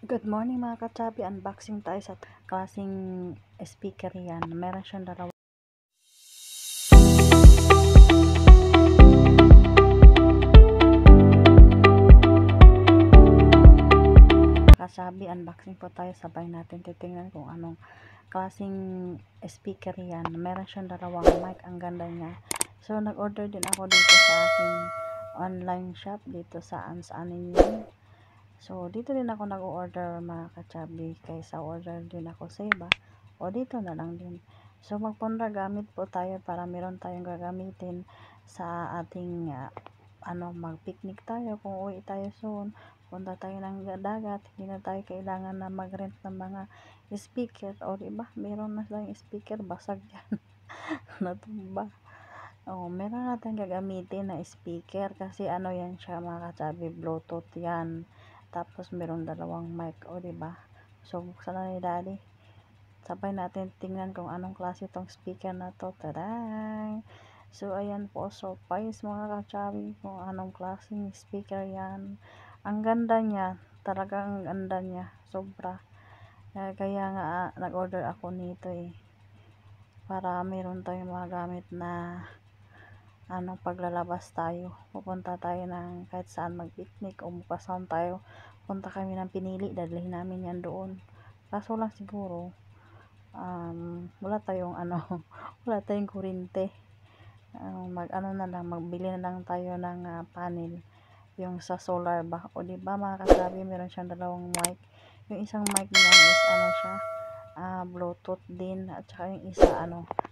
Good morning mga kachabi, unboxing tayo sa klaseng speaker yan. Meron siyang dalawa. Kachabi, unboxing po tayo, sabay natin titingnan kung anong klaseng speaker yan. Meron siyang dalawang mic, ang ganda niya. So nag-order din ako dito sa aking online shop dito sa Ansanin yun. So dito din ako nag-order mga kachabi, kaysa order din ako sa iba o dito na lang din. So magpunta gamit po tayo para meron tayong gagamitin sa ating mag-picnic tayo kung uwi tayo soon. Punta tayo ng dagat, hindi na tayo kailangan na mag-rent ng mga speaker o diba, meron na lang speaker, basag yan. Natumba. Meron natin gagamitin na speaker kasi yan siya mga kachabi, bluetooth yan. Tapos meron dalawang mic, diba? So buksan na ni daddy. Sabay natin tingnan kung anong klase tong speaker na to. Taday! So ayan po, surprise mga kachabi kung anong klaseng speaker yan. Ang ganda niya, talagang ganda niya, sobra. Kaya nga nag-order ako nito para meron tayong mga gamit na paglalabas tayo, pupunta tayo ng kahit saan mag-picnic o magpasound tayo, punta kami ng pinili, dadalhin namin yan doon. Kaso lang siguro wala tayong wala tayong kuryente. Magbili na lang tayo ng panel, yung sa solar ba, o diba mga kasabi, meron siyang dalawang mic. Yung isang mic niya is siya, bluetooth din, at saka yung isa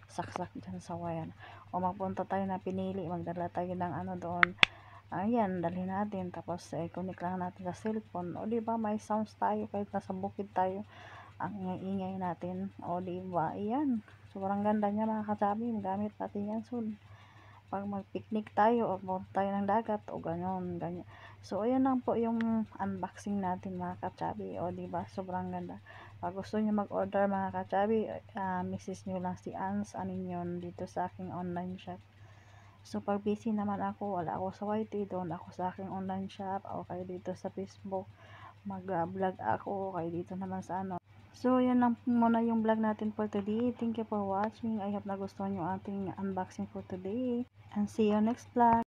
saksak dyan sa wire. O magpunta tayo na pinili, magdala tayo ng doon, ayan, dalhin natin, tapos connect lang natin sa cellphone, o diba may sounds tayo kahit nasa bukid tayo, ang ingay natin, o diba, ayan, sobrang ganda niya mga kasabi, magamit natin yan soon pag mag-picnic tayo o punta tayo ng dagat o ganyan. So ayan lang po yung unboxing natin mga kachabi, o diba, sobrang ganda. Pag gusto niyo mag-order mga kachabi, message niyo lang si Ans Aninyon dito sa aking online shop. So pag busy naman ako, wala ako sa YT, doon ako sa aking online shop, o kayo dito sa Facebook mag-vlog ako, kayo dito naman sa So yan lang muna yung vlog natin for today. Thank you for watching. I hope nagustuhan yung ating unboxing for today, and see you next vlog.